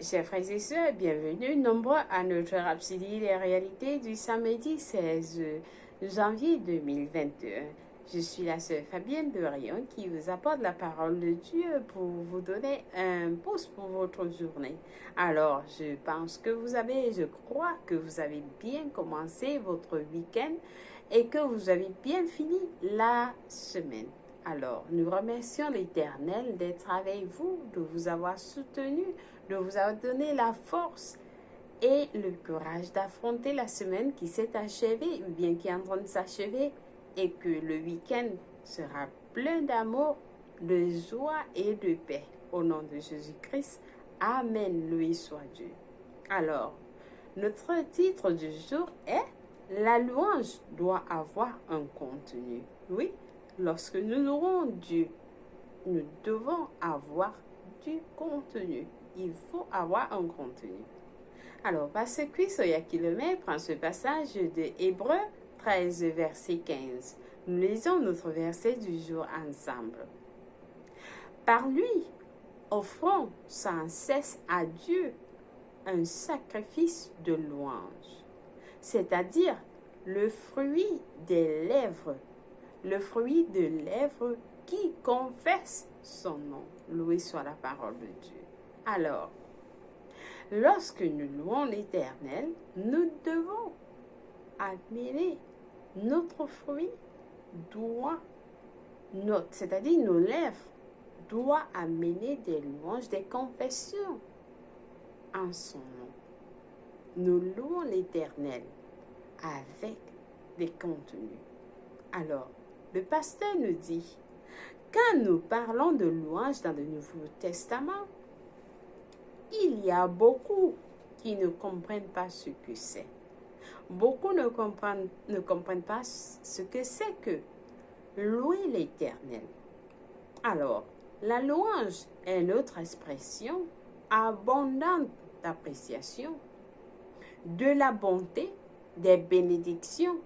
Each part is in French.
Chers frères et sœurs, bienvenue nombreux à notre Rhapsodie des réalités du samedi 16 janvier 2021. Je suis la sœur Fabienne de Rion qui vous apporte la parole de Dieu pour vous donner un pouce pour votre journée. Alors, je crois que vous avez bien commencé votre week-end et que vous avez bien fini la semaine. Alors, nous remercions l'Éternel d'être avec vous, de vous avoir soutenu, de vous avoir donné la force et le courage d'affronter la semaine qui s'est achevée ou bien qui est en train de s'achever et que le week-end sera plein d'amour, de joie et de paix. Au nom de Jésus-Christ, Amen, loué soit Dieu. Alors, notre titre du jour est « La louange doit avoir un contenu ». Oui, lorsque nous louons Dieu, nous devons avoir du contenu. Il faut avoir un contenu. Alors, parce que Soya Kilomé prend ce passage de Hébreux 13, verset 15. Nous lisons notre verset du jour ensemble. Par lui, offrons sans cesse à Dieu un sacrifice de louange, c'est-à-dire le fruit des lèvres, qui confesse son nom. Loué soit la parole de Dieu. Alors, lorsque nous louons l'Éternel, nous devons admirer notre fruit c'est-à-dire nos lèvres, doit amener des louanges, des confessions en son nom. Nous louons l'Éternel avec des contenus. Alors, le pasteur nous dit, quand nous parlons de louanges dans le Nouveau Testament, il y a beaucoup qui ne comprennent pas ce que c'est. Beaucoup ne comprennent pas ce que c'est que louer l'Éternel. Alors, la louange est notre expression abondante d'appréciation de la bonté, des bénédictions,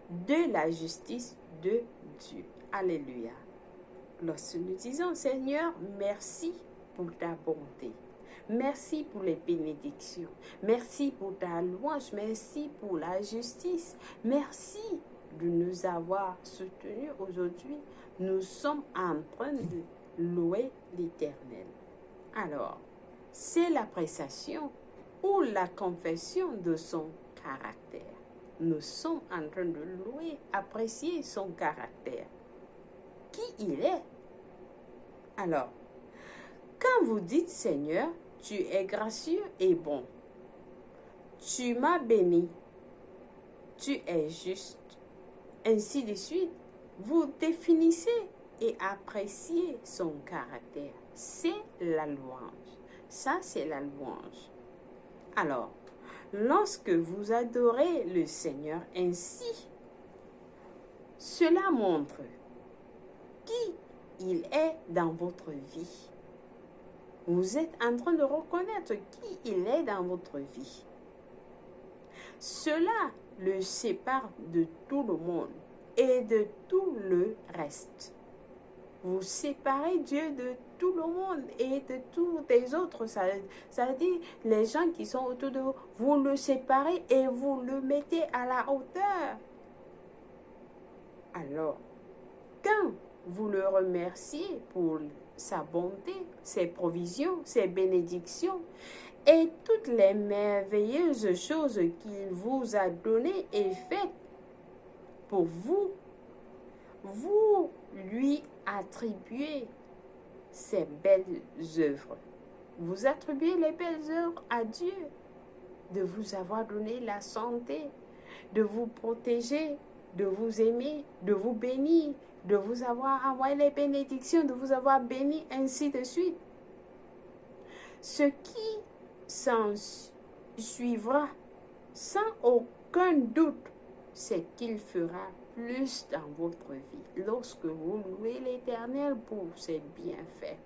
de la justice de Dieu. Alléluia. Lorsque nous disons, Seigneur, merci pour ta bonté. Merci pour les bénédictions. Merci pour ta louange. Merci pour la justice. Merci de nous avoir soutenus aujourd'hui. Nous sommes en train de louer l'Éternel. Alors, c'est l'appréciation ou la confession de son caractère. Nous sommes en train de louer, apprécier son caractère. Qui il est? Alors, quand vous dites Seigneur, tu es gracieux et bon, tu m'as béni, tu es juste, ainsi de suite, vous définissez et appréciez son caractère. C'est la louange. Ça, c'est la louange. Alors, lorsque vous adorez le Seigneur ainsi, cela montre qui il est dans votre vie. Vous êtes en train de reconnaître qui il est dans votre vie. Cela le sépare de tout le monde et de tout le reste. Vous séparez Dieu de tout le monde et de tous les autres. Ça veut dire les gens qui sont autour de vous, vous le séparez et vous le mettez à la hauteur. Alors, quand vous le remerciez pour sa bonté, ses provisions, ses bénédictions et toutes les merveilleuses choses qu'il vous a données et faites pour vous, vous lui attribuez ces belles œuvres. Vous attribuez les belles œuvres à Dieu, de vous avoir donné la santé, de vous protéger, de vous aimer, de vous bénir, de vous avoir envoyé les bénédictions, de vous avoir béni, ainsi de suite. Ce qui s'en suivra, sans aucun doute, c'est qu'il fera plus dans votre vie lorsque vous louez l'Éternel pour ses bienfaits.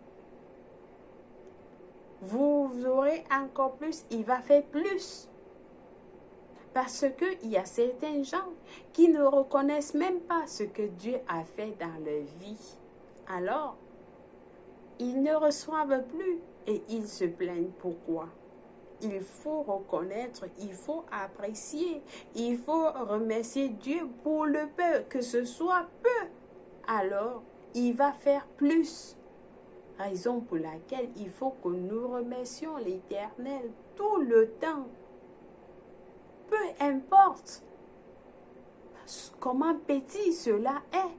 Vous aurez encore plus, il va faire plus. Parce qu'il y a certains gens qui ne reconnaissent même pas ce que Dieu a fait dans leur vie. Alors, ils ne reçoivent plus et ils se plaignent. Pourquoi? il faut reconnaître, il faut apprécier, il faut remercier Dieu pour le peu, que ce soit peu. Alors, il va faire plus. Raison pour laquelle il faut que nous remercions l'Éternel tout le temps. Peu importe comment petit cela est.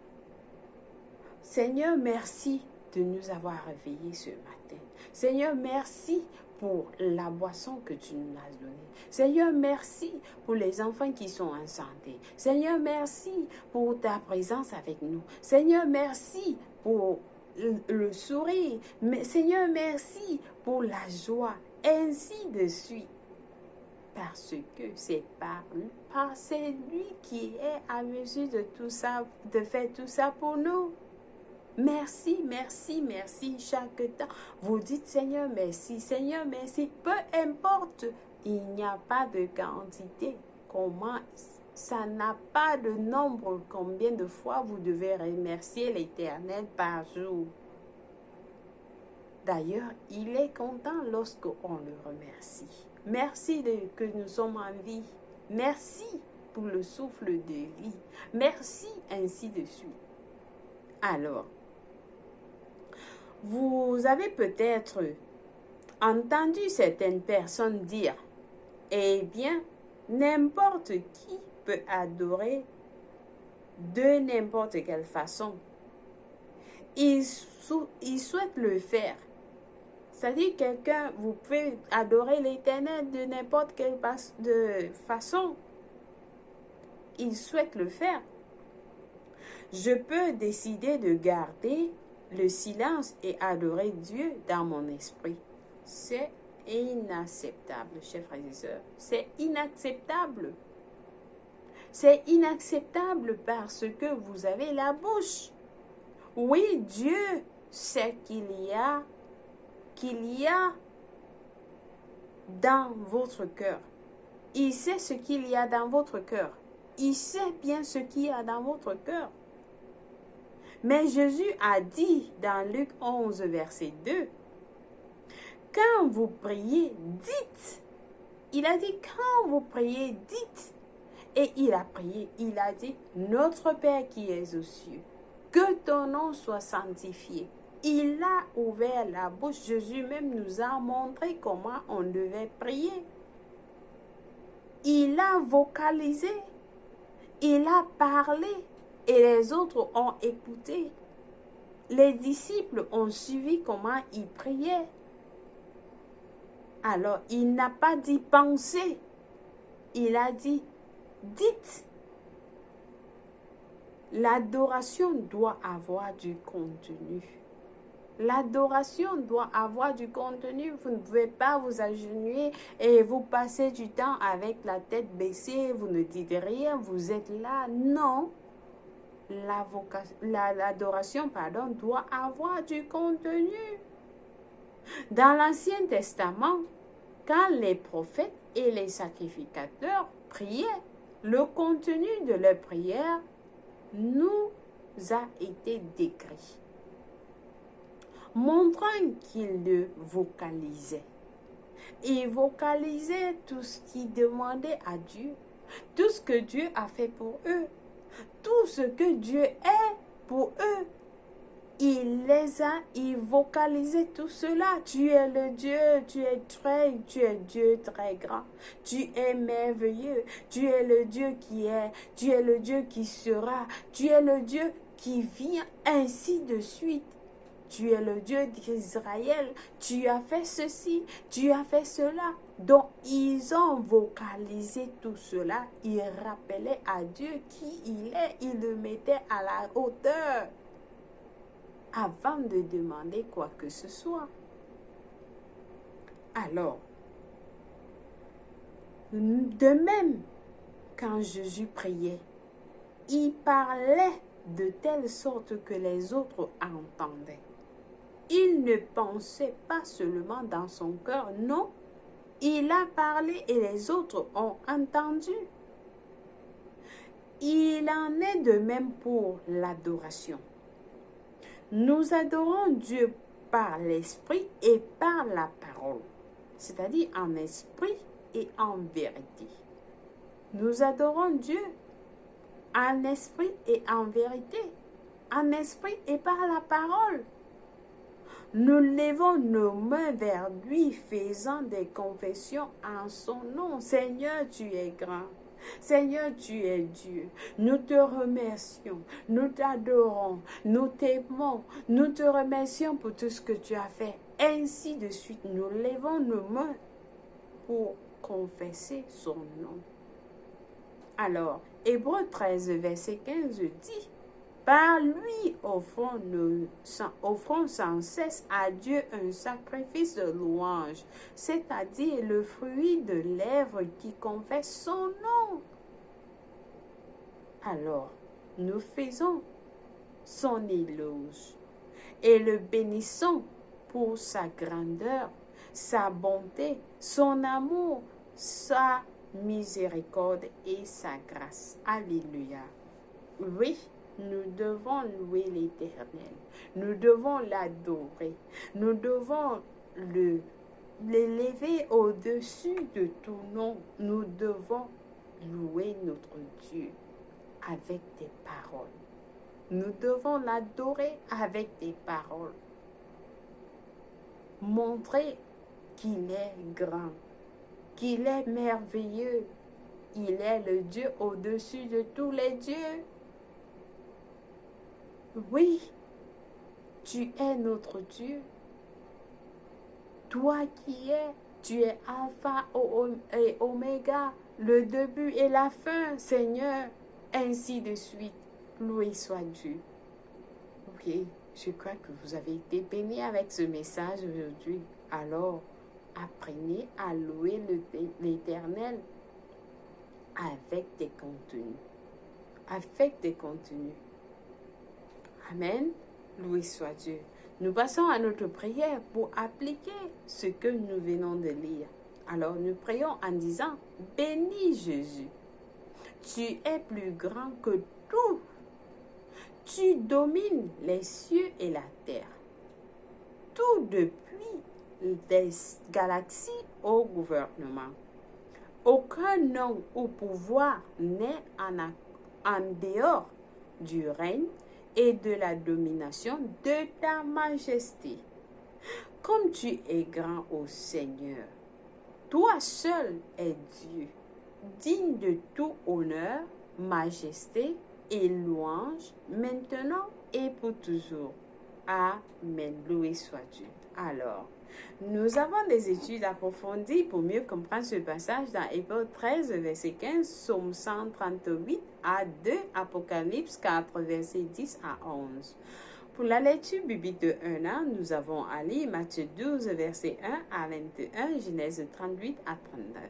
Seigneur, merci de nous avoir réveillés ce matin. Seigneur, merci pour la boisson que tu nous as donnée. Seigneur, merci pour les enfants qui sont en santé. Seigneur, merci pour ta présence avec nous. Seigneur, merci pour le sourire. Mais Seigneur, merci pour la joie. Ainsi de suite. Parce que c'est c'est lui qui est à mesure de tout ça, de faire tout ça pour nous. Merci, merci, merci. Chaque temps, vous dites Seigneur, merci, Seigneur, merci. Peu importe, il n'y a pas de quantité. Comment ça n'a pas de nombre. Combien de fois vous devez remercier l'Éternel par jour. D'ailleurs, il est content lorsqu'on le remercie. Merci que nous sommes en vie. Merci pour le souffle de vie. Merci, ainsi de suite. Alors, vous avez peut-être entendu certaines personnes dire, eh bien, n'importe qui peut adorer de n'importe quelle façon. Il souhaite le faire. C'est-à-dire quelqu'un, vous pouvez adorer l'Éternel de n'importe quelle façon. Il souhaite le faire. Je peux décider de garder le silence et adorer Dieu dans mon esprit. C'est inacceptable, chers frères et sœurs. C'est inacceptable. C'est inacceptable parce que vous avez la bouche. Oui, Dieu sait qu'il y a dans votre cœur. Il sait ce qu'il y a dans votre cœur. Il sait bien ce qu'il y a dans votre cœur. Mais Jésus a dit dans Luc 11, verset 2, quand vous priez, dites. Il a dit, quand vous priez, dites. Et il a prié, il a dit, notre Père qui es aux cieux, que ton nom soit sanctifié. Il a ouvert la bouche. Jésus même nous a montré comment on devait prier. Il a vocalisé. Il a parlé. Et les autres ont écouté. Les disciples ont suivi comment il priait. Alors, il n'a pas dit penser. Il a dit dites. L'adoration doit avoir du contenu. L'adoration doit avoir du contenu. Vous ne pouvez pas vous agenouiller et vous passer du temps avec la tête baissée. Vous ne dites rien. Vous êtes là. Non. L'adoration, doit avoir du contenu. Dans l'Ancien Testament, quand les prophètes et les sacrificateurs priaient, le contenu de leur prière nous a été décrit, montrant qu'ils le vocalisaient. Ils vocalisaient tout ce qu'ils demandaient à Dieu, tout ce que Dieu a fait pour eux, tout ce que Dieu est pour eux. Il vocalisait tout cela. Tu es le Dieu, tu es Dieu très grand. Tu es merveilleux. Tu es le Dieu qui est, tu es le Dieu qui sera, tu es le Dieu qui vient, ainsi de suite. Tu es le Dieu d'Israël. Tu as fait ceci, tu as fait cela. Donc, ils ont vocalisé tout cela. Ils rappelaient à Dieu qui il est. Ils le mettaient à la hauteur avant de demander quoi que ce soit. Alors, de même, quand Jésus priait, il parlait de telle sorte que les autres entendaient. Il ne pensait pas seulement dans son cœur, non. Il a parlé et les autres ont entendu. Il en est de même pour l'adoration. Nous adorons Dieu par l'esprit et par la parole. c'est-à-dire en esprit et en vérité. Nous adorons Dieu en esprit et en vérité, en esprit et par la parole. Nous levons nos mains vers lui, faisant des confessions en son nom. Seigneur, tu es grand. Seigneur, tu es Dieu. Nous te remercions, nous t'adorons, nous t'aimons, nous te remercions pour tout ce que tu as fait. Ainsi de suite, nous levons nos mains pour confesser son nom. Alors, Hébreux 13, verset 15 dit, par lui offrons sans cesse à Dieu un sacrifice de louange, c'est-à-dire le fruit de lèvres qui confesse son nom. Alors, nous faisons son éloge et le bénissons pour sa grandeur, sa bonté, son amour, sa miséricorde et sa grâce. Alléluia. Oui, nous devons louer l'Éternel. Nous devons l'adorer. Nous devons l'élever au-dessus de tout nom. Nous devons louer notre Dieu avec des paroles. Nous devons l'adorer avec des paroles. Montrer qu'il est grand, qu'il est merveilleux. Il est le Dieu au-dessus de tous les dieux. Oui, tu es notre Dieu. Toi tu es Alpha et Oméga, le début et la fin, Seigneur. Ainsi de suite, loué soit Dieu. Ok, je crois que vous avez été bénis avec ce message aujourd'hui. Alors, apprenez à louer l'Éternel avec des contenus. Avec des contenus. Amen. Loué soit Dieu. Nous passons à notre prière pour appliquer ce que nous venons de lire. Alors nous prions en disant, bénis Jésus. Tu es plus grand que tout. Tu domines les cieux et la terre. Tout depuis les galaxies au gouvernement. Aucun nom ou pouvoir n'est en dehors du règne et de la domination de ta majesté. Comme tu es grand, ô Seigneur, toi seul es Dieu, digne de tout honneur, majesté et louange, maintenant et pour toujours. Amen. Loué soit Dieu. Alors, nous avons des études approfondies pour mieux comprendre ce passage dans Hébreux 13, verset 15, Psaume 138 à 2, Apocalypse 4, verset 10 à 11. Pour la lecture biblique de 1 an, nous avons à lire Matthieu 12, verset 1 à 21, Genèse 38 à 39.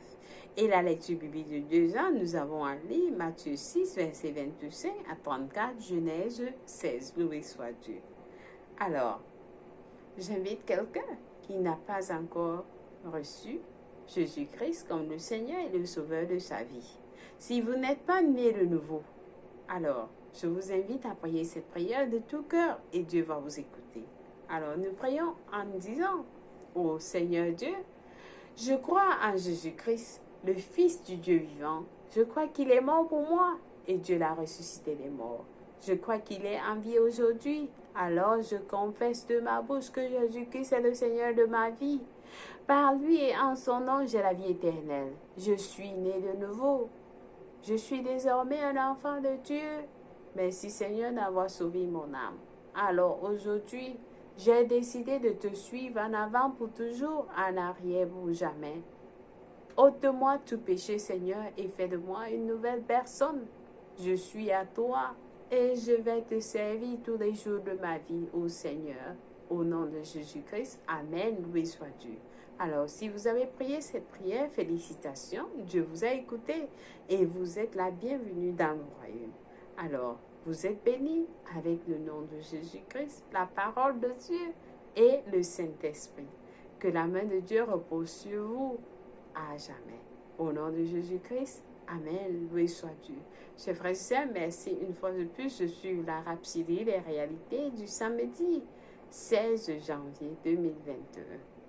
Et la lecture biblique de 2 ans, nous avons à lire Matthieu 6, verset 25 à 34, Genèse 16. Loué soit Dieu. Alors, j'invite quelqu'un qui n'a pas encore reçu Jésus-Christ comme le Seigneur et le Sauveur de sa vie. Si vous n'êtes pas né de nouveau, alors je vous invite à prier cette prière de tout cœur et Dieu va vous écouter. Alors nous prions en disant, ô Seigneur Dieu, je crois en Jésus-Christ, le Fils du Dieu vivant. Je crois qu'il est mort pour moi et Dieu l'a ressuscité des morts. Je crois qu'il est en vie aujourd'hui. Alors je confesse de ma bouche que Jésus-Christ est le Seigneur de ma vie. Par lui et en son nom, j'ai la vie éternelle. Je suis né de nouveau. Je suis désormais un enfant de Dieu. Merci Seigneur d'avoir sauvé mon âme. Alors aujourd'hui, j'ai décidé de te suivre en avant pour toujours, en arrière pour jamais. Ôte de moi tout péché Seigneur et fais de moi une nouvelle personne. Je suis à toi. Et je vais te servir tous les jours de ma vie, ô Seigneur. Au nom de Jésus-Christ, Amen, loué soit Dieu. Alors, si vous avez prié cette prière, félicitations, Dieu vous a écouté et vous êtes la bienvenue dans le royaume. Alors, vous êtes bénis avec le nom de Jésus-Christ, la parole de Dieu et le Saint-Esprit. Que la main de Dieu repose sur vous à jamais. Au nom de Jésus-Christ, Amen, loué soit Dieu. Chers frères et sœurs, merci une fois de plus de suivre la Rhapsodie des réalités du samedi 16 janvier 2021.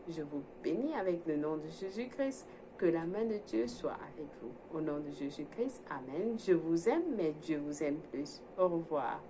Je vous bénis avec le nom de Jésus-Christ. Que la main de Dieu soit avec vous. Au nom de Jésus-Christ, Amen. Je vous aime, mais Dieu vous aime plus. Au revoir.